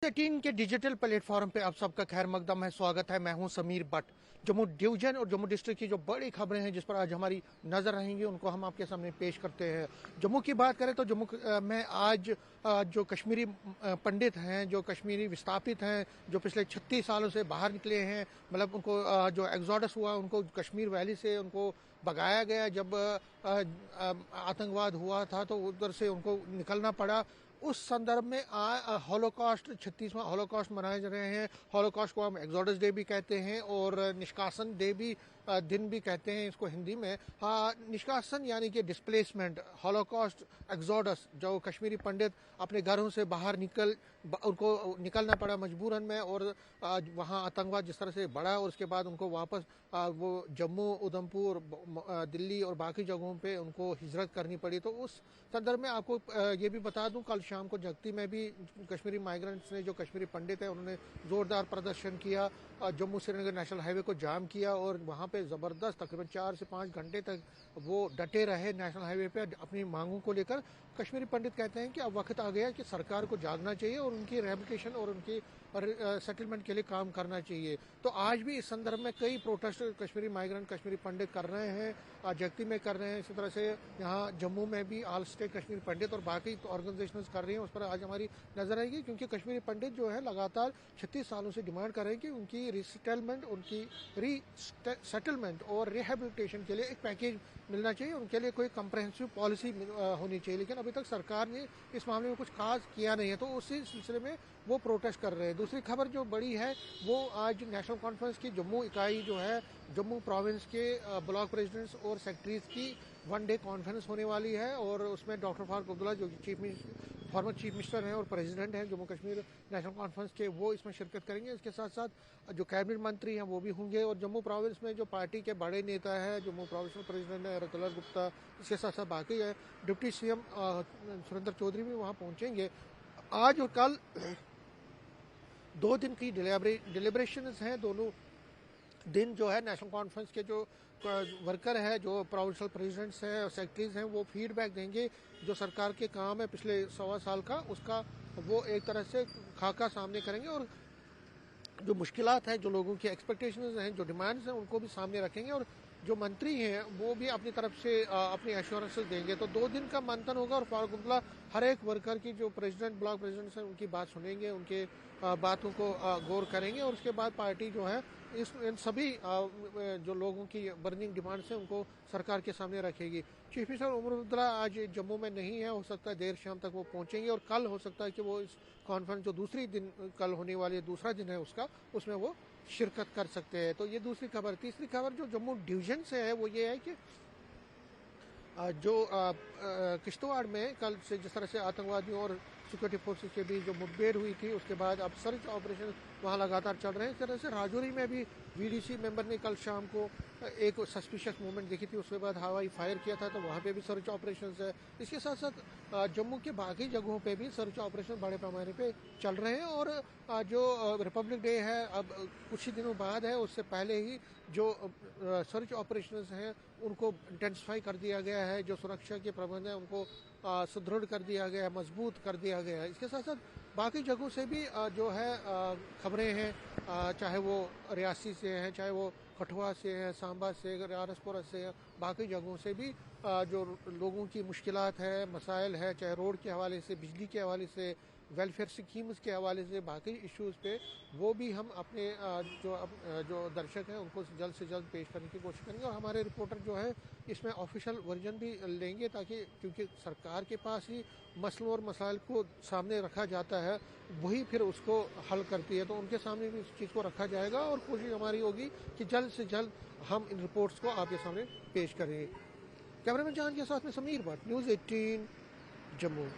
18 के digital platform पे आप सबका खैर मकदम है, स्वागत है। मैं हूं समीर बट। जम्मू डिवीजन और जम्मू डिस्ट्रिक्ट की जो बड़ी खबरें हैं जिस पर आज हमारी नज़र रहेंगी उनको हम आपके सामने पेश करते हैं। जम्मू की बात करें तो जम्मू में आज जो कश्मीरी पंडित हैं, जो कश्मीरी विस्थापित हैं, जो पिछले 36 सालों से बाहर निकले हैं, मतलब उनको जो एग्जोडस हुआ, उनको कश्मीर वैली से उनको भगाया गया। जब आतंकवाद हुआ था तो उधर से उनको निकलना पड़ा। उस संदर्भ में हॉलोकॉस्ट 36वां हॉलोकॉस्ट मनाए जा रहे हैं। हॉलोकॉस्ट को हम एग्जोडस डे भी कहते हैं और निष्कासन डे भी दिन भी कहते हैं इसको हिंदी में। निष्कासन यानी कि डिस्प्लेसमेंट, हॉलोकॉस्ट, एग्जोडस, जो कश्मीरी पंडित अपने घरों से बाहर उनको निकलना पड़ा मजबूरन में, और वहाँ आतंकवाद जिस तरह से बढ़ा और उसके बाद उनको वापस वो जम्मू, उधमपुर, दिल्ली और बाकी जगहों पे उनको हिजरत करनी पड़ी। तो उस संदर्भ में आपको ये भी बता दूं, कल शाम को जगती में भी कश्मीरी माइग्रेंट्स ने, जो कश्मीरी पंडित हैं, उन्होंने जोरदार प्रदर्शन किया। जम्मू श्रीनगर नेशनल हाईवे को जाम किया और वहाँ पे ज़बरदस्त तकरीबन 4 से 5 घंटे तक वो डटे रहे नेशनल हाईवे पे अपनी मांगों को लेकर। कश्मीरी पंडित कहते हैं कि अब वक्त आ गया कि सरकार को जागना चाहिए और उनकी रिहेबिलिटेशन और उनकी सेटलमेंट के लिए काम करना चाहिए। तो आज भी इस संदर्भ में कई प्रोटेस्ट कश्मीरी माइग्रेंट, कश्मीरी पंडित कर रहे हैं, जगती में कर रहे हैं। इसी तरह से यहाँ जम्मू में भी ऑल स्टेट कश्मीरी पंडित और बाकी ऑर्गेनाइजेशंस कर रही हैं। उस पर आज हमारी नजर आएगी, क्योंकि कश्मीरी पंडित जो है लगातार 36 सालों से डिमांड कर रहे हैं कि उनकी रीसेटलमेंट, उनकी रीसेटलमेंट और रिहेबिलिटेशन के लिए एक पैकेज मिलना चाहिए, उनके लिए कोई कंप्रहेंसिव पॉलिसी होनी चाहिए। लेकिन अभी तक सरकार ने इस मामले में कुछ खास किया नहीं है, तो उसी सिलसिले में वो प्रोटेस्ट कर रहे हैं। दूसरी खबर जो बड़ी है वो आज नेशनल कॉन्फ्रेंस की जम्मू इकाई जो है, जम्मू प्रोविंस के ब्लॉक प्रेसिडेंट्स और सेक्रेटरीज की 1 डे कॉन्फ्रेंस होने वाली है, और उसमें डॉक्टर फारूक अब्दुल्ला जो फॉर्मर चीफ मिनिस्टर हैं और प्रेसिडेंट हैं जम्मू कश्मीर नेशनल कॉन्फ्रेंस के, वो इसमें शिरकत करेंगे। इसके साथ साथ जो कैबिनेट मंत्री हैं वो भी होंगे, और जम्मू प्रोविंस में जो पार्टी के बड़े नेता है, जम्मू प्रोविंशनल प्रेसिडेंट है रतुलर गुप्ता, इसके साथ साथ बाकी है डिप्टी सीएम सुरेंद्र चौधरी भी वहाँ पहुँचेंगे। आज और कल 2 दिन की डिलिब्रेशन हैं। दोनों दिन जो है नेशनल कॉन्फ्रेंस के जो वर्कर है, जो प्रोविंशियल प्रेसिडेंट्स हैं और सेक्रेटरीज हैं, वो फीडबैक देंगे जो सरकार के काम है पिछले 1.25 साल का, उसका वो एक तरह से खाका सामने करेंगे, और जो मुश्किलात हैं, जो लोगों की एक्सपेक्टेशंस हैं, जो डिमांड्स हैं, उनको भी सामने रखेंगे, और जो मंत्री हैं वो भी अपनी तरफ से अपनी एश्योरेंसेस देंगे। तो 2 दिन का मंथन होगा, और फारूक अब्दुल्ला हर एक वर्कर की, जो प्रेसिडेंट, ब्लॉक प्रेसिडेंट्स हैं, उनकी बात सुनेंगे, उनके बातों को गौर करेंगे, और उसके बाद पार्टी जो है इन सभी जो लोगों की बर्निंग डिमांड्स हैं उनको सरकार के सामने रखेगी। चीफ मिनिस्टर उमर अब्दुल्ला आज जम्मू में नहीं है, हो सकता है देर शाम तक वो पहुंचेंगे, और कल हो सकता है कि वो इस कॉन्फ्रेंस जो दूसरी दिन कल होने वाली है, दूसरा दिन है उसका, उसमें वो शिरकत कर सकते हैं। तो ये दूसरी खबर। तीसरी खबर जो जम्मू डिवीजन से है वो ये है कि जो किश्तवाड़ में कल से जिस तरह से आतंकवादियों और सिक्योरिटी फोर्सेस के बीच जो मुठभेड़ हुई थी, उसके बाद अब सर्च ऑपरेशन वहाँ लगातार चल रहे हैं। इस तरह से राजौरी में भी वीडीसी मेंबर ने कल शाम को एक सस्पिशियस मूवमेंट देखी थी, उसके बाद हवाई फायर किया था, तो वहाँ पे भी सर्च ऑपरेशन है। इसके साथ साथ जम्मू के बाकी जगहों पे भी सर्च ऑपरेशन बड़े पैमाने पे चल रहे हैं, और जो रिपब्लिक डे है अब कुछ ही दिनों बाद है, उससे पहले ही जो सर्च ऑपरेशन हैं उनको इंटेंसिफाई कर दिया गया है, जो सुरक्षा के प्रबंध हैं उनको सुदृढ़ कर दिया गया है, मजबूत कर दिया गया है। इसके साथ साथ बाकी जगहों से भी जो है खबरें हैं, चाहे वो रियासी से हैं, चाहे वो कठुआ से है, सांबा से, राजपुरा से, बाकी जगहों से भी जो लोगों की मुश्किलात है, मसाइल है, चाहे रोड के हवाले से, बिजली के हवाले से, वेलफेयर स्कीम्स के हवाले से, बाकी इश्यूज़ पे वो भी हम अपने जो दर्शक हैं उनको जल्द से जल्द पेश करने की कोशिश करेंगे, और हमारे रिपोर्टर जो है इसमें ऑफिशियल वर्जन भी लेंगे, ताकि क्योंकि सरकार के पास ही मसलों और मसाइल को सामने रखा जाता है, वही फिर उसको हल करती है, तो उनके सामने भी इस चीज़ को रखा जाएगा, और कोशिश हमारी होगी कि जल्द से जल्द हम इन रिपोर्ट्स को आपके सामने पेश करेंगे। कैमरामैन जान के साथ में समीर भट्ट, न्यूज़ 18 जम्मू।